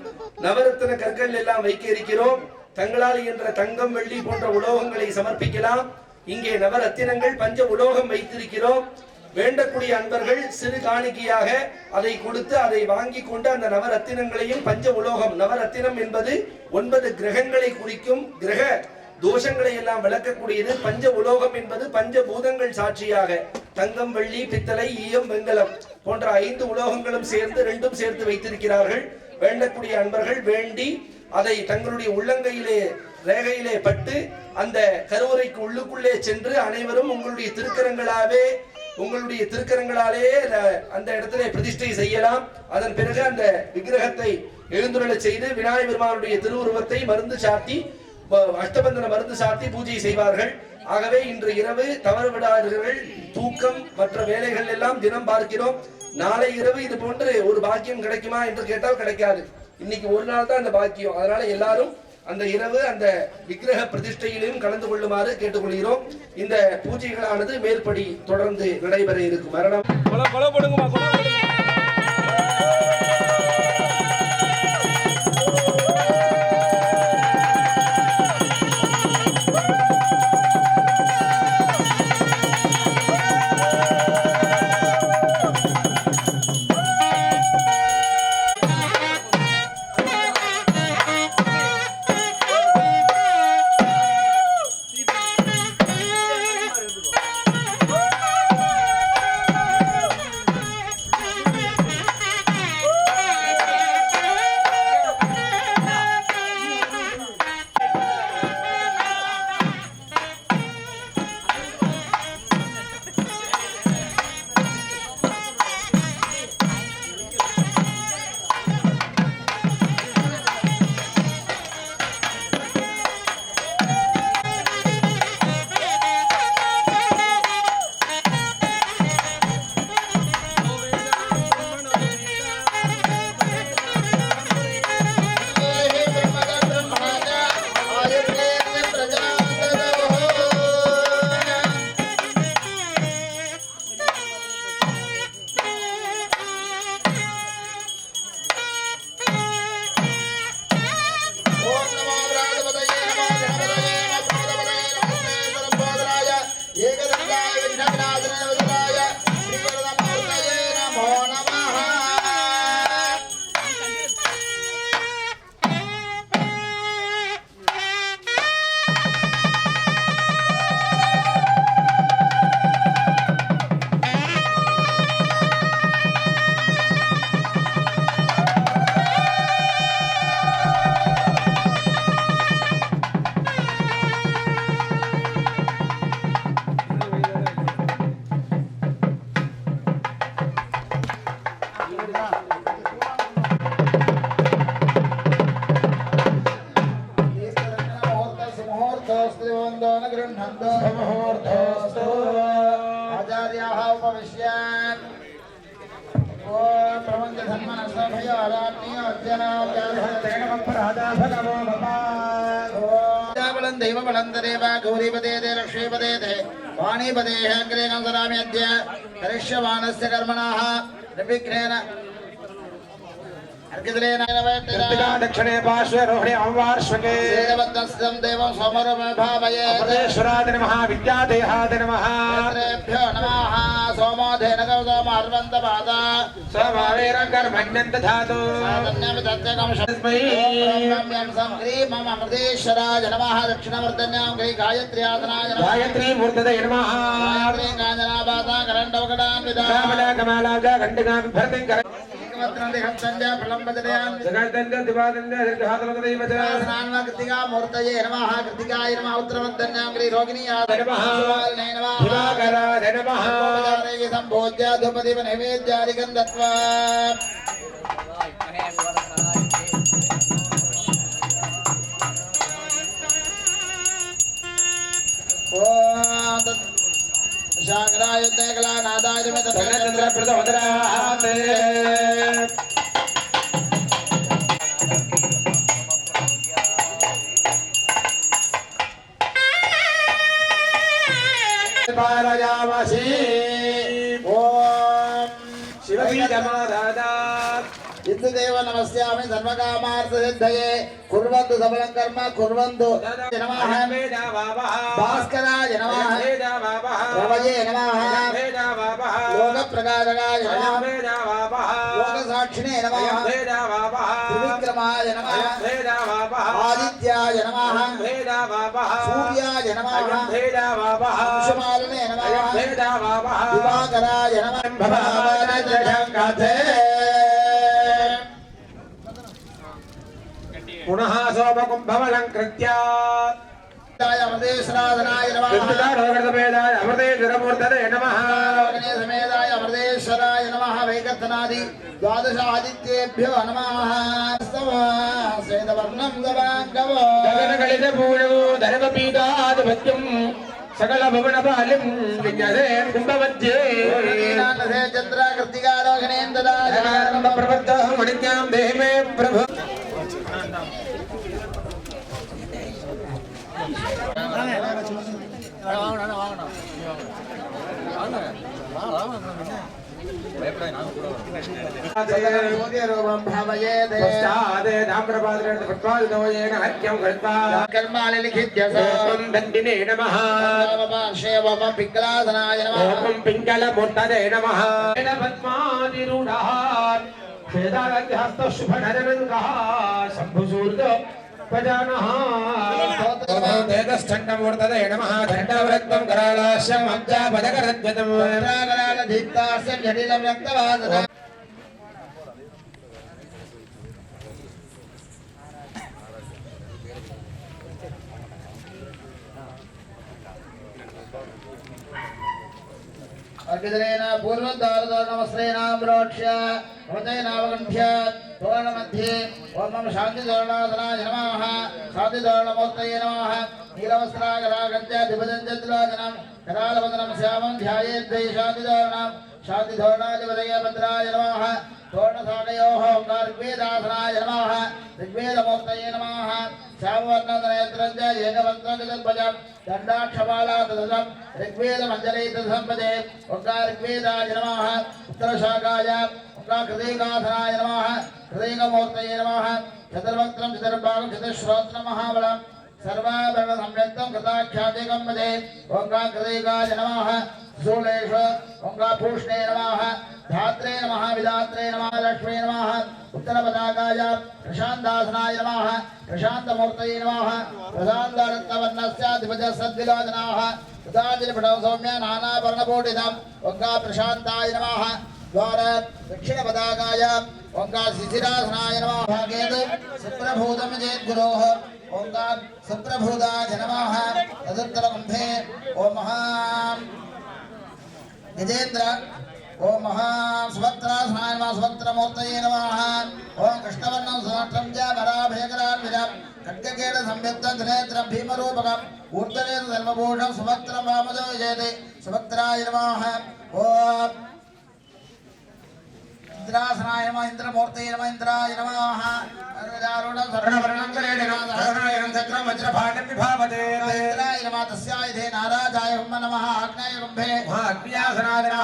நவரத்தின கற்கள் எல்லாம் வைக்க இருக்கிறோம். தங்களால் என்ற தங்கம், வெள்ளி போன்ற உலோகங்களை சமர்ப்பிக்கலாம். இங்கே நவரத்தினங்கள் பஞ்ச உலோகம் வைத்திருக்கிறோம். வேண்டக்கூடிய அன்பர்கள் சிறு காணிக்கையாக அதை கொடுத்து அதை வாங்கி கொண்டு அந்த நவரத்தினங்களையும் பஞ்ச உலோகம், நவரத்தினம் என்பது 9 கிரகங்களை குறிக்கும், கிரக தோஷங்களை எல்லாம் விளக்கக்கூடியது. பஞ்ச உலோகம் என்பது பஞ்ச பூதங்கள் சாட்சியாக தங்கம், வெள்ளி, பித்தளை, ஈயம், வெங்கலம் போன்ற 5 உலோகங்களும் சேர்ந்து 2 சேர்த்து வைத்திருக்கிறார்கள். வேண்டக்கூடிய அன்பர்கள் வேண்டி அதை தங்களுடைய உள்ளங்கையிலே ரேகையிலே பட்டு அந்த கருவறைக்கு உள்ளுக்குள்ளே சென்று அனைவரும் உங்களுடைய திருக்கரங்களாலே அந்த இடத்திலே பிரதிஷ்டை செய்யலாம். அதன் பிறகு அந்த விக்கிரகத்தை எழுந்துருளச் செய்து விநாயகர் பெருமானுடைய திருவுருவத்தை மருந்து சாத்தி அஷ்டபந்தன மருந்து சாத்தி பூஜை செய்வார்கள். ஆகவே இன்று இரவு தவறு விடாதீர்கள். தூக்கம் மற்ற வேலைகள் எல்லாம் தினம் பார்க்கிறோம். நாளை இரவு இது போன்று ஒரு பாக்கியம் கிடைக்குமா என்று கேட்டால் கிடைக்காது. இன்னைக்கு ஒரு நாள் தான் அந்த பாக்கியம். அதனால எல்லாரும் அந்த இரவு அந்த விக்கிரக பிரதிஷ்டையிலும் கலந்து கொள்ளுமாறு கேட்டுக்கொள்கிறோம். இந்த பூஜைகளானது மேற்படி தொடர்ந்து நடைபெற இருக்கும். மரணம் आचार्याः उपविश्यान् ओम प्रपंच धन्मनस्भय आराध्य अर्चनाबलं दैवबलं तदेव गौरीपदे ते लक्ष्मीपदे ते वाणीपदे अग्रे गन्धरामि अद्य करिष्यमाणस्य कर्मणः निर्विघ्नेन दक्षिणे पार्श्वे रोहिणी अम्वार्श्वके देवं सोमरूपभावयेश्वराय नमः विद्यादेहाय नमः नमः सोमोधेन गौतम अर्वन्तपादा स्वभावेरं कर्मण्यं दधातु मम अमृतेश्वराय नमः दक्षिणवर्धन्यां गै गायत्र्यासनाय नमः गायत्री मूर्तये नमः काञ्चनापादा करण्डवकडान्विता कमलाजा घण्टिकां भरतिं कर कृतिका मूर्तये नमः कृतिकाय नमः उत्तरवर्धन्यां गै रोगिणीयाय नमः संभोज्य धूपदीप नैवेद्यादिकं दत्त्वा शाकरायुद्धे कलानादाय में चंद्र प्रचोदयात् पारयामसि ओम शिवबीजमादात् इत्यदेव नमस्यामि सर्वकामार्थसिद्धये कुर्वन्तु सबलं कर्म कुर्वन्तु नमः भास्कराय नमः रवये नमः लोकप्रकाशकाय नमः लोकसाक्षिणे नमः त्रिविक्रमाय नमः आदित्याय नमः सूर्याय नमः अंशुमालिने नमः दिवाकराय नमः पुनः सोमकुम्भमलङ्कृत्य अमृतेश्वराय नमः अमृतेश्वरमूर्तये नमः समेताय अमृतेश्वराय नमः वैकर्थनादि द्वादश आदित्येभ्यो नमः श्वेतवर्णं गवाङ्गवो गगनगलितपूर्णो धर्मपीठाधिपत्यं सकलभुवनपालिं विन्यसे कुम्भमध्ये चन्द्र कृत्तिकारोहिणेन्द्राय प्रबद्धः मणिज्ञां देहि मे प्रभु दण्डिने नमः पिङ्गलासनाय नमः पिङ्गलमूर्तये नमः पद्मादिरूढः हस्तशुभनरङ्गः शम्भुसूर्यो प्रजानः तेजश्चण्डमूर्तये नमः दण्डवृत्तं करालास्यम् अब्जापदकरद्वयम् दीप्तास्यं जटिलं रक्तवासनं अर्पितरेण पूर्वद्वारदोर्णवस्त्रेणां प्रोक्ष्य भवतेनावगण्ठ्य तोरणमध्ये ओम शान्तितोरणासनाय नमः शान्तितोरणमूर्तये नमः नीलवस्त्रागरागञ्चाधिपदञ्चद्रोजनं करालवदनं श्यामं ध्यायेद्वै शान्तितोरणं शान्तितोरणाधिपतये भद्राय नमः तोरणशाकयोः ऋग्वेदासनाय नमः ऋग्वेदमूर्तये नमः श्यामवर्णनेत्रञ्च एकवक्त्रजगद्भजं दण्डाक्षमालातदं ऋग्वेदमञ्जलैतसम्पदे ऋग्वेदाय नमः उत्तरशाखाय कृतिकासनाय नमः कृतिकमूर्तये नमः चतुर्वक्त्रं चतुर्भागं चतुश्रोत्रं महाबलं सर्वाभरणसंयुक्तं कृताख्यातिकं पदे कृतिकाय नमः शूलेश पूष्णे नमः धात्रे नमः विधात्रे नमः लक्ष्मी नमः उत्तरपदाकाय प्रशान्तासनाय नमः प्रशान्तमूर्तये नमः प्रशान्तरत्नवर्णस्याधिपतिः सद्विलोचनाः तदाजिलपटौ सौम्य नानावर्णपूटितम् प्रशान्ताय नमः द्वार दक्षिणपदाकाय शिशिरासनाय नमः भागेत् सुप्रभूतमिजेद्गुरोः ओंकार सुप्रभूताय नमः तदुत्तरकुम्भे ओम गजेन्द्र ఓం మహా సుభద్రాసనాయ నమః సుభద్రమూర్తయే నమః ఓం కృష్ణవర్ణం సుభద్రం చ వరాభయకరాన్వితం ఖడ్గకేట సంయుక్తం త్రినేత్రం భీమరూపకం ఊర్ధ్వవేద సర్వభూషం సుభద్రం వామదో విజయతే సుభద్రాయ నమః ఓం ఇంద్రాసనాయ నమః ఇంద్రమూర్తయే నమః ఇంద్రాయ నమః అరుణారుణం వర్ణవర్ణం కరేణ సహనాయనం చక్రం వజ్రపాఠం విభావతే ఇంద్రాయ నమః తస్యాయతే నారాజాయ హుమ నమః ఆగ్నేయ కుంభే అగ్న్యాసనాదనః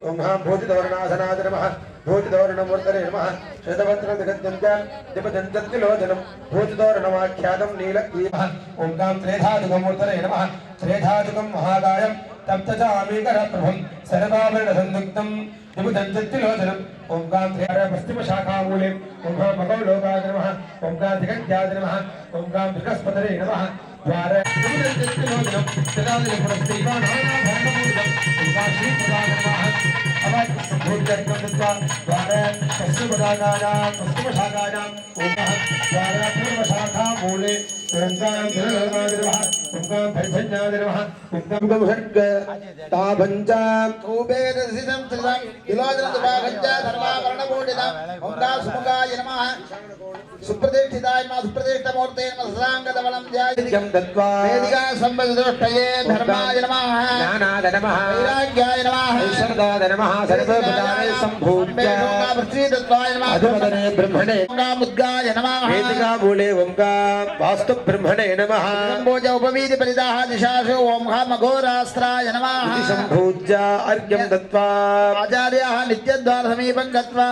ఓం హాం భూతిదవర్ణాసనాయ నమః భూతిదవర్ణమూర్తనే నమః శ్వేతవస్త్రం దిగంత్యం దిపదంతత్తిలోచనం భూతిదవర్ణమాఖ్యాతం నీలకీపః ఓం గాం త్రేధాదుకమూర్తనే నమః త్రేధాదుకం మహాకాయం తప్తచామీకర ప్రభం సర్వాభరణ సంయుక్తం విభుదంతిలోచనం ఓం గాం పశ్చిమ శాఖామూలే ఓం గాం మకౌలోకాయ నమః ఓం గాం దిగంత్యాయ నమః ఓం గాం బృహస్పతరే నమః ద్వారే విభుదంతిలోచనం తదాని పురస్తివానాభరణమూలం ఓం గాం శ్రీపదాయ నమః అవాక్య సంభూత్యర్కం దత్వా ద్వారే పశ్చిమదానానాం పశ్చిమ శాఖానాం ఓం గాం ద్వారే పూర్వ శాఖామూలే ఓం గాం ధిరలోకాయ నమః ఓం గాం భైజన్యాయ నమః ఓం గాం సర్గ తాభంచాం కుబేరసిదం త్రిదం విలోచన దుభాగంచ సర్వాభరణభూషితం ఓంగా సుముఖాయ నమః సుప్రతిష్ఠితాయ నమః సుప్రతిష్ఠమూర్తే నమః సదాంగదవలం ధ్యాయం దత్వా వేదికా సంబద్ధోష్టయే ధర్మాయ నమః జ్ఞానాద నమః వైరాగ్యాయ నమః ఐశ్వర్యాద నమః సర్వపదాయ సంభూత్య ఓంగా పృథ్వీతత్వాయ నమః అధుమదనే బ్రహ్మణే ఓంగా ముద్గాయ నమః వేదికామూలే ఓం గాం వాస్తు బ్రహ్మణే నమః సంభోజ ఉపవీది పరిదాహ దిశాసు ఓం మఘోరాస్త్రాయ నమః సంభూజ్య అర్ఘ్యం దత్వా ఆచార్యాः నిత్యద్వార సమీపం గత్వా